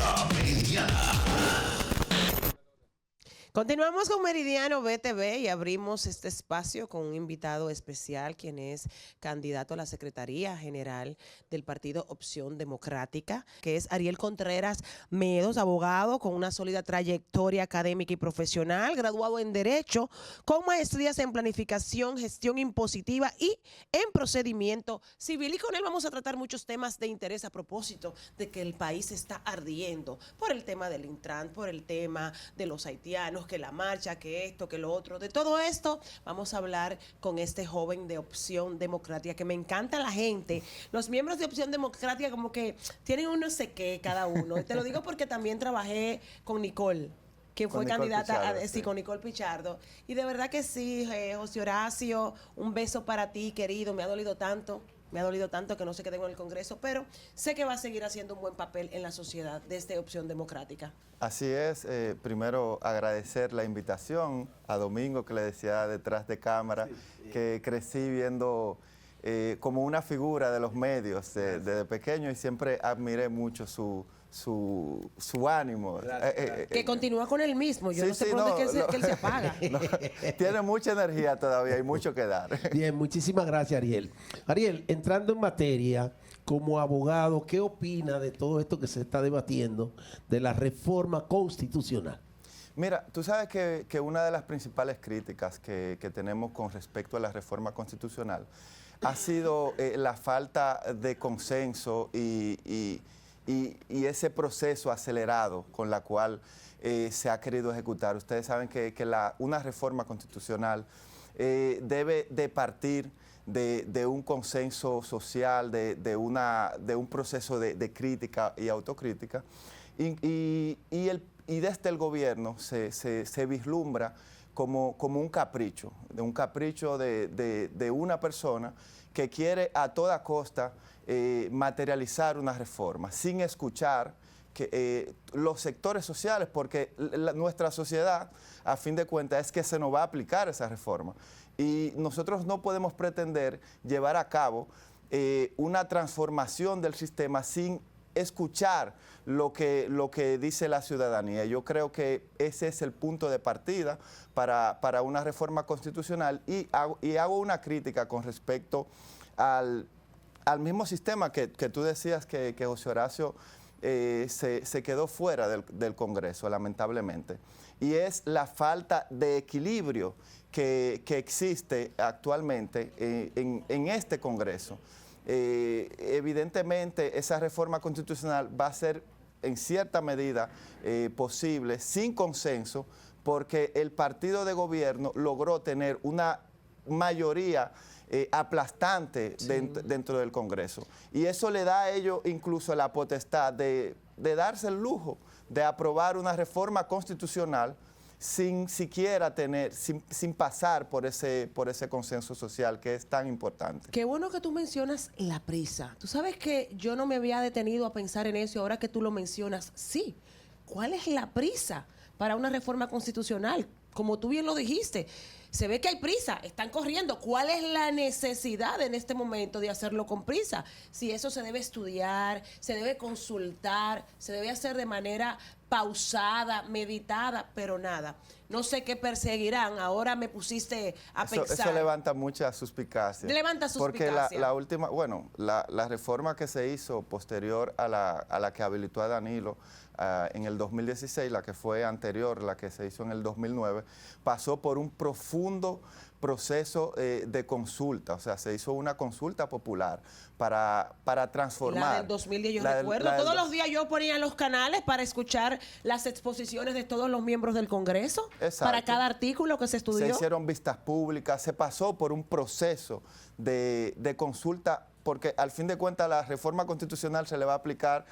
La Meridiana. Continuamos con Meridiano BTV y abrimos este espacio con un invitado especial, quien es candidato a la Secretaría General del Partido Opción Democrática, que es Ariel Contreras Medos, abogado con una sólida trayectoria académica y profesional, graduado en Derecho, con maestrías en Planificación, Gestión Impositiva y en Procedimiento Civil. Y con él vamos a tratar muchos temas de interés a propósito de que el país está ardiendo por el tema del Intran, por el tema de los haitianos, que la marcha, que esto, que lo otro. De todo esto vamos a hablar con este joven de Opción Democrática, que me encanta la gente. Los miembros de Opción Democrática como que tienen un no sé qué cada uno. Y te lo digo porque también trabajé con Nicole, que fue candidata Pichardo, sí, con Nicole Pichardo. Y de verdad que sí, José Horacio, un beso para ti, querido. Me ha dolido tanto. Me ha dolido tanto que no se quede en el Congreso, pero sé que va a seguir haciendo un buen papel en la sociedad desde Opción Democrática. Así es, primero agradecer la invitación a Domingo, que le decía detrás de cámara, que crecí viendo como una figura de los medios desde pequeño y siempre admiré mucho su ánimo. Que continúa con él mismo, yo no sé por dónde que él se apaga. No, tiene mucha energía todavía y mucho que dar. Bien, muchísimas gracias, Ariel. Ariel, entrando en materia, como abogado, ¿qué opina de todo esto que se está debatiendo de la reforma constitucional? Mira, tú sabes que una de las principales críticas que tenemos con respecto a la reforma constitucional ha sido la falta de consenso y ese proceso acelerado con la cual se ha querido ejecutar. Ustedes saben que una reforma constitucional debe de partir de un consenso social, de un proceso de crítica y autocrítica, y desde el gobierno se vislumbra como un capricho, de una persona que quiere a toda costa materializar una reforma, sin escuchar los sectores sociales, porque nuestra sociedad, a fin de cuentas, es que se nos va a aplicar esa reforma. Y nosotros no podemos pretender llevar a cabo una transformación del sistema sin escuchar lo que dice la ciudadanía. Yo creo que ese es el punto de partida para una reforma constitucional y hago una crítica con respecto al mismo sistema que tú decías que José Horacio se quedó fuera del Congreso, lamentablemente. Y es la falta de equilibrio que existe actualmente en este Congreso. Evidentemente, esa reforma constitucional va a ser en cierta medida posible sin consenso, porque el partido de gobierno logró tener una mayoría aplastante dentro del Congreso. Y eso le da a ellos incluso la potestad de darse el lujo de aprobar una reforma constitucional sin siquiera sin pasar por ese consenso social que es tan importante. Qué bueno que tú mencionas la prisa. Tú sabes que yo no me había detenido a pensar en eso y ahora que tú lo mencionas, sí. ¿Cuál es la prisa para una reforma constitucional? Como tú bien lo dijiste, se ve que hay prisa, están corriendo. ¿Cuál es la necesidad en este momento de hacerlo con prisa? Si eso se debe estudiar, se debe consultar, se debe hacer de manera pausada, meditada, pero nada. No sé qué perseguirán. Ahora me pusiste a pensar. Eso levanta mucha suspicacia. Levanta suspicacia. Porque la última, bueno, la reforma que se hizo posterior a la que habilitó a Danilo en el 2016, la que fue anterior, la que se hizo en el 2009, pasó por un profundo proceso de consulta. O sea, se hizo una consulta popular para transformar. La del 2010, yo recuerdo. Todos los días yo ponía en los canales para escuchar las exposiciones de todos los miembros del Congreso. Exacto. Para cada artículo que se estudió. Se hicieron vistas públicas, se pasó por un proceso de consulta, porque al fin de cuentas la reforma constitucional se le va a aplicar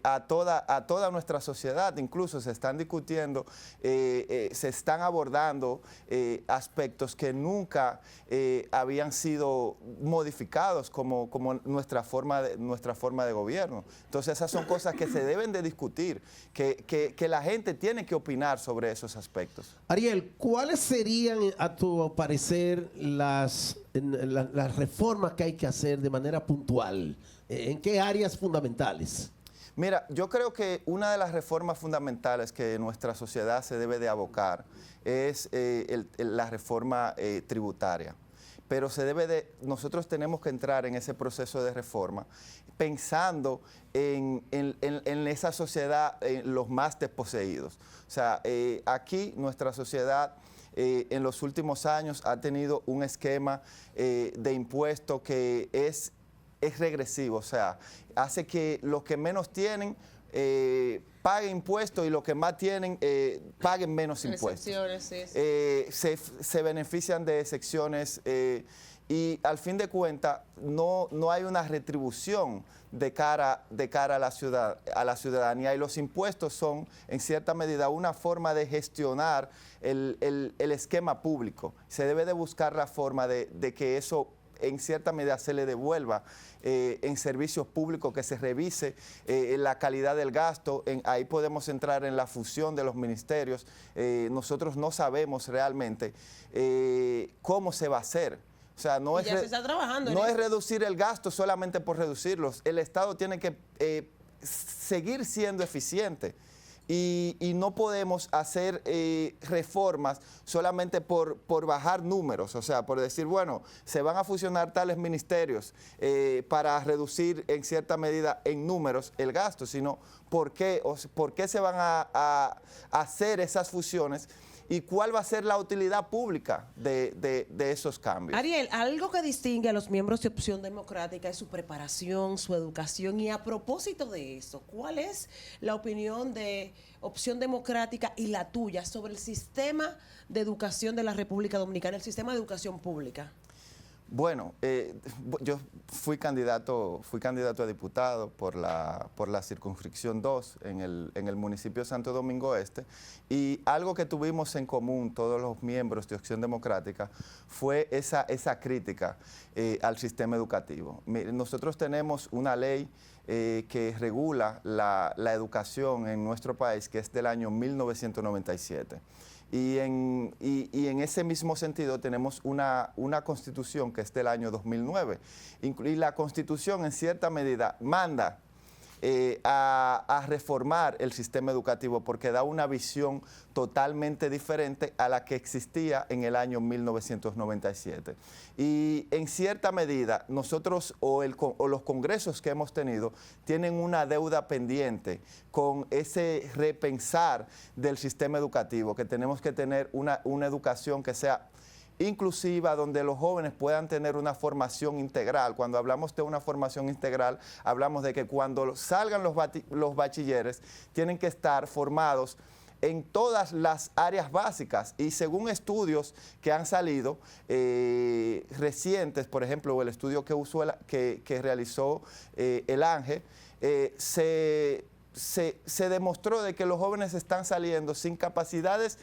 a toda nuestra sociedad. Incluso se están discutiendo, se están abordando aspectos que nunca habían sido modificados como nuestra forma de gobierno. Entonces esas son cosas que se deben de discutir, que la gente tiene que opinar sobre esos aspectos. Ariel, ¿cuáles serían, a tu parecer, las reformas que hay que hacer de manera puntual? ¿En qué áreas fundamentales? Mira, yo creo que una de las reformas fundamentales que nuestra sociedad se debe de abocar es la reforma tributaria. Pero nosotros tenemos que entrar en ese proceso de reforma pensando en esa sociedad, en los más desposeídos. O sea, aquí nuestra sociedad en los últimos años ha tenido un esquema de impuesto que es regresivo, o sea, hace que los que menos tienen paguen impuestos y los que más tienen paguen menos impuestos. Se benefician de excepciones y al fin de cuentas no hay una retribución de cara a la ciudadanía, y los impuestos son en cierta medida una forma de gestionar el esquema público. Se debe de buscar la forma de que eso en cierta medida se le devuelva en servicios públicos, que se revise la calidad del gasto. Ahí podemos entrar en la fusión de los ministerios. Nosotros no sabemos realmente cómo se va a hacer. O sea, no ya se está trabajando en no es eso. reducir el gasto solamente por reducirlos. El Estado tiene que seguir siendo eficiente. Y no podemos hacer reformas solamente por bajar números, o sea, por decir, bueno, se van a fusionar tales ministerios para reducir en cierta medida en números el gasto, sino por qué se van a hacer esas fusiones y cuál va a ser la utilidad pública de esos cambios. Ariel, algo que distingue a los miembros de Opción Democrática es su preparación, su educación, y a propósito de eso, ¿cuál es la opinión de Opción Democrática y la tuya sobre el sistema de educación de la República Dominicana, el sistema de educación pública? Bueno, yo fui candidato a diputado por la circunscripción 2 en el municipio de Santo Domingo Este, y algo que tuvimos en común todos los miembros de Opción Democrática fue esa crítica al sistema educativo. Nosotros tenemos una ley que regula la educación en nuestro país, que es del año 1997. Y en ese mismo sentido tenemos una constitución que es del año 2009. Y la constitución en cierta medida manda a reformar el sistema educativo porque da una visión totalmente diferente a la que existía en el año 1997. Y en cierta medida nosotros o los congresos que hemos tenido tienen una deuda pendiente con ese repensar del sistema educativo, que tenemos que tener una educación que sea inclusiva, donde los jóvenes puedan tener una formación integral. Cuando hablamos de una formación integral, hablamos de que cuando salgan los bachilleres, tienen que estar formados en todas las áreas básicas, y según estudios que han salido recientes, por ejemplo, el estudio que realizó el ANGE, se demostró de que los jóvenes están saliendo sin capacidades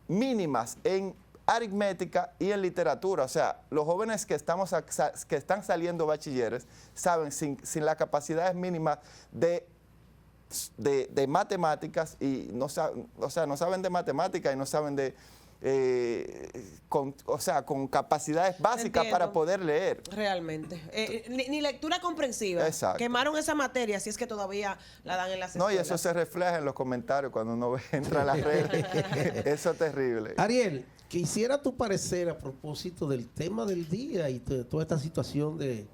mínimas en aritmética y en literatura. O sea, los jóvenes que están saliendo bachilleres saben sin las capacidades mínimas de matemáticas, y no saben de matemáticas y no saben con capacidades básicas. Entiendo. Para poder leer. Realmente. Ni lectura comprensiva. Exacto. Quemaron esa materia, si es que todavía la dan en las escuelas. No, y eso se refleja en los comentarios cuando uno entra a las redes. Eso es terrible. Ariel, quisiera tu parecer a propósito del tema del día y de toda esta situación de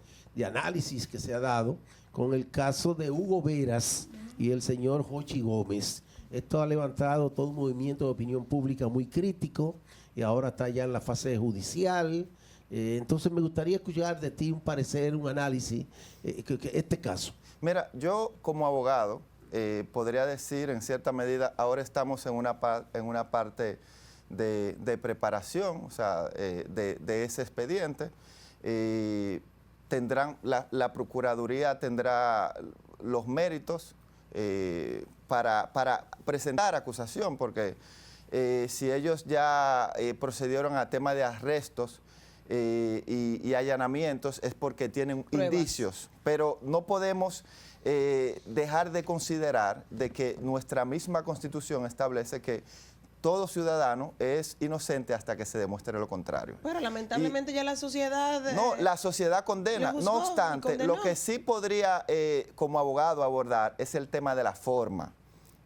análisis que se ha dado con el caso de Hugo Veras y el señor Jochi Gómez. Esto ha levantado todo un movimiento de opinión pública muy crítico y ahora está ya en la fase judicial. Entonces me gustaría escuchar de ti un parecer, un análisis, este caso. Mira, yo como abogado podría decir en cierta medida, ahora estamos en una parte de preparación, o sea, de ese expediente. La Procuraduría tendrá los méritos para presentar acusación, porque si ellos ya procedieron a tema de arrestos y allanamientos es porque tienen pruebas, indicios, pero no podemos dejar de considerar de que nuestra misma Constitución establece que todo ciudadano es inocente hasta que se demuestre lo contrario. Pero lamentablemente ya la sociedad... No, la sociedad condena. lo juzgó No y obstante, condenó. lo que sí podría como abogado abordar es el tema de la forma,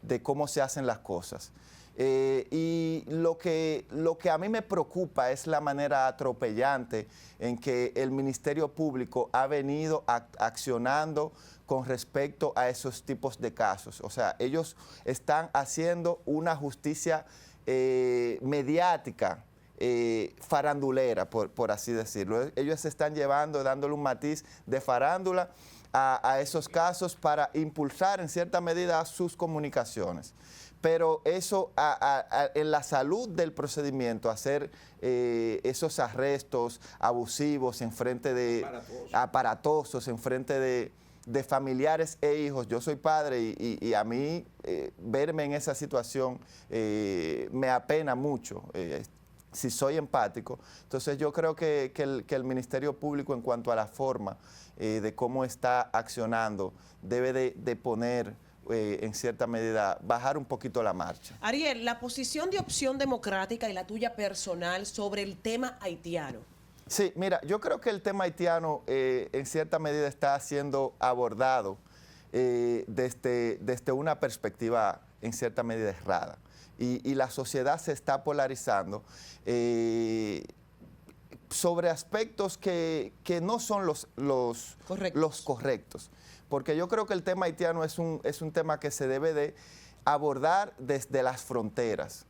de cómo se hacen las cosas. Y lo que a mí me preocupa es la manera atropellante en que el Ministerio Público ha venido accionando con respecto a esos tipos de casos. O sea, ellos están haciendo una justicia mediática, farandulera, por así decirlo. Ellos se están llevando, dándole un matiz de farándula a esos casos para impulsar en cierta medida sus comunicaciones. Pero eso en la salud del procedimiento, hacer esos arrestos abusivos en frente de aparatosos, en frente de familiares e hijos. Yo soy padre y a mí verme en esa situación me apena mucho. Si soy empático. Entonces yo creo que el Ministerio Público, en cuanto a la forma de cómo está accionando, debe de poner en cierta medida, bajar un poquito la marcha. Ariel, la posición de Opción Democrática y la tuya personal sobre el tema haitiano. Sí, mira, yo creo que el tema haitiano en cierta medida está siendo abordado desde una perspectiva en cierta medida errada. Y la sociedad se está polarizando sobre aspectos que no son los correctos. Porque yo creo que el tema haitiano es un tema que se debe de abordar desde las fronteras.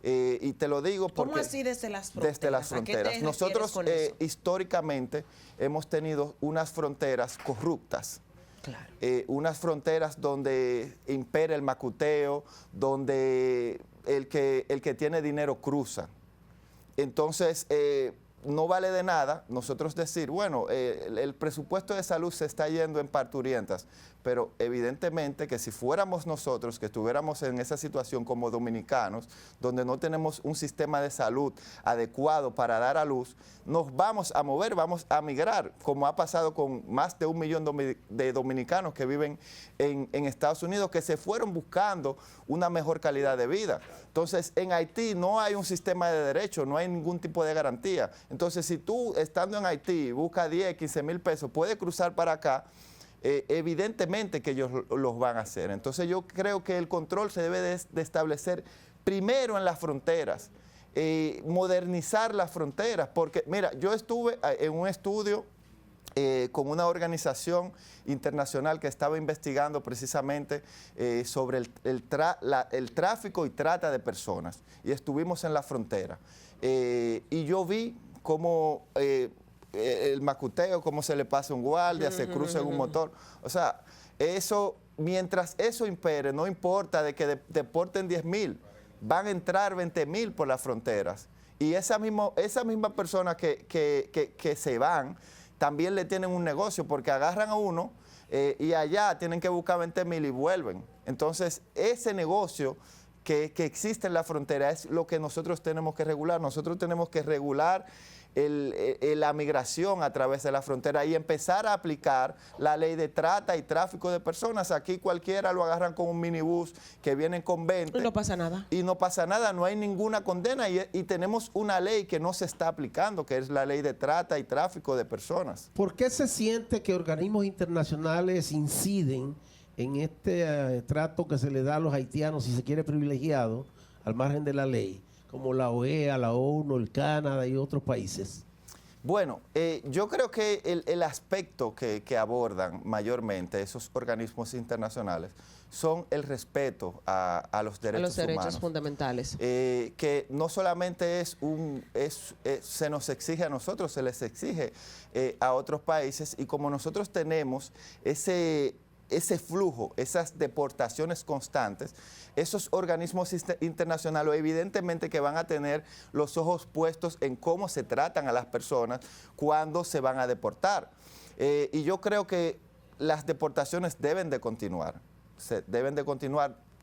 Y te lo digo porque... ¿Cómo así desde las fronteras? Desde las fronteras. Nosotros históricamente hemos tenido unas fronteras corruptas. Claro. Unas fronteras donde impera el macuteo, donde el que tiene dinero cruza. Entonces, no vale de nada nosotros decir, bueno, el presupuesto de salud se está yendo en parturientas, pero evidentemente que si fuéramos nosotros, que estuviéramos en esa situación como dominicanos, donde no tenemos un sistema de salud adecuado para dar a luz, nos vamos a mover, vamos a migrar, como ha pasado con más de 1 millón de dominicanos que viven en Estados Unidos, que se fueron buscando una mejor calidad de vida. Entonces, en Haití no hay un sistema de derecho, no hay ningún tipo de garantía. Entonces, si tú, estando en Haití, buscas 10, 15 mil pesos, puedes cruzar para acá, evidentemente que ellos los van a hacer. Entonces, yo creo que el control se debe de establecer primero en las fronteras, modernizar las fronteras, porque, mira, yo estuve en un estudio con una organización internacional que estaba investigando precisamente sobre el tráfico y trata de personas, y estuvimos en la frontera. Y yo vi cómo el macuteo, cómo se le pasa un guardia, se cruza en un motor. O sea, eso, mientras eso impere, no importa de que deporten 10,000, van a entrar 20,000 por las fronteras. Y esa misma persona que se van, también le tienen un negocio, porque agarran a uno y allá tienen que buscar 20,000 y vuelven. Entonces, ese negocio que existe en la frontera es lo que nosotros tenemos que regular. Nosotros tenemos que regular la migración a través de la frontera y empezar a aplicar la ley de trata y tráfico de personas. Aquí cualquiera lo agarran con un minibús que vienen con 20. Y no pasa nada. Y no pasa nada, no hay ninguna condena y tenemos una ley que no se está aplicando, que es la ley de trata y tráfico de personas. ¿Por qué se siente que organismos internacionales inciden en este trato que se le da a los haitianos, si se quiere, privilegiado, al margen de la ley, como la OEA, la ONU, el Canadá y otros países? Bueno, yo creo que el aspecto que abordan mayormente esos organismos internacionales son el respeto a los derechos humanos, fundamentales. Que no solamente se nos exige a nosotros, se les exige a otros países, y como nosotros tenemos ese flujo, esas deportaciones constantes, esos organismos internacionales evidentemente que van a tener los ojos puestos en cómo se tratan a las personas cuando se van a deportar. Y yo creo que las deportaciones deben de continuar,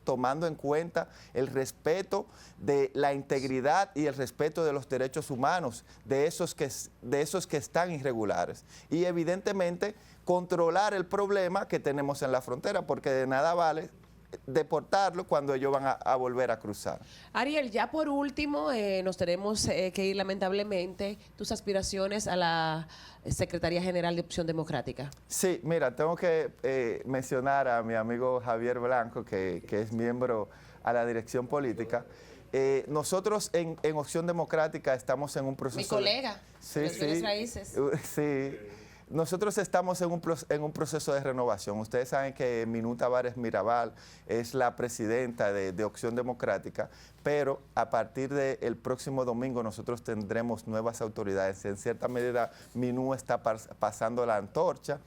tomando en cuenta el respeto de la integridad y el respeto de los derechos humanos de esos que están irregulares. Y evidentemente controlar el problema que tenemos en la frontera, porque de nada vale deportarlos cuando ellos van a volver a cruzar. Ariel, ya por último, nos tenemos que ir lamentablemente tus aspiraciones a la Secretaría General de Opción Democrática. Sí, mira, tengo que mencionar a mi amigo Javier Blanco, que es miembro a la dirección política. Nosotros en Opción Democrática estamos en un proceso... Mi colega, Sí, de sí. bienes raíces. Sí. Nosotros estamos en un proceso de renovación. Ustedes saben que Minuta Vares Mirabal es la presidenta de Opción Democrática, pero a partir del próximo domingo nosotros tendremos nuevas autoridades. En cierta medida, Minú está pasando la antorcha.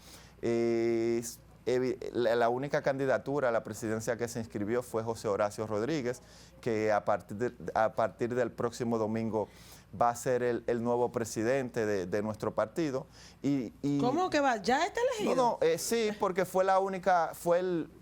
La única candidatura a la presidencia que se inscribió fue José Horacio Rodríguez, que a partir del próximo domingo va a ser el nuevo presidente de nuestro partido. ¿Cómo que va? ¿Ya está elegido? Sí, porque fue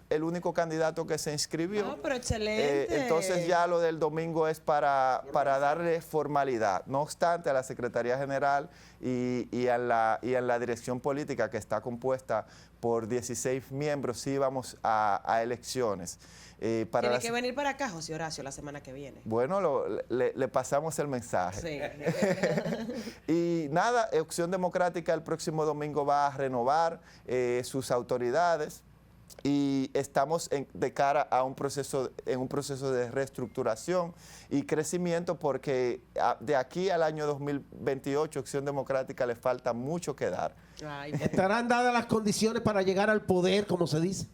el único candidato que se inscribió. Ah, pero excelente. Entonces ya lo del domingo es para darle formalidad. No obstante, a la Secretaría General y a la dirección política, que está compuesta por 16 miembros, sí vamos a elecciones. Tiene que venir para acá, José Horacio, la semana que viene. Bueno, le pasamos el mensaje. Sí. Y nada, Opción Democrática el próximo domingo va a renovar sus autoridades y estamos de cara a un proceso de reestructuración y crecimiento, porque de aquí al año 2028 Opción Democrática le falta mucho que dar. Ay, ¿Estarán dadas las condiciones para llegar al poder, como se dice?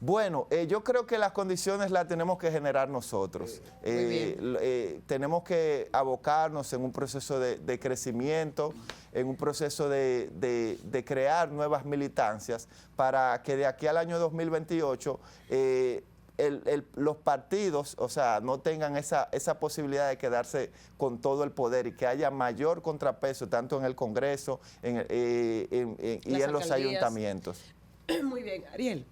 Bueno, yo creo que las condiciones las tenemos que generar nosotros. Tenemos que abocarnos en un proceso de crecimiento, en un proceso de crear nuevas militancias para que de aquí al año 2028 los partidos, o sea, no tengan esa posibilidad de quedarse con todo el poder y que haya mayor contrapeso tanto en el Congreso y en los ayuntamientos. Muy bien, Ariel.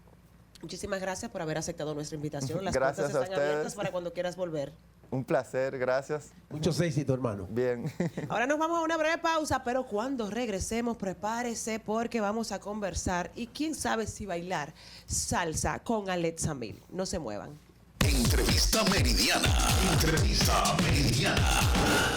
Muchísimas gracias por haber aceptado nuestra invitación. Las Gracias puertas a están abiertas ustedes. para cuando quieras volver. Un placer, gracias. Muchos éxitos, hermano. Bien. Ahora nos vamos a una breve pausa, pero cuando regresemos, prepárese porque vamos a conversar y quién sabe si bailar salsa con Alexa Mil. No se muevan. Entrevista Meridiana. Entrevista Meridiana.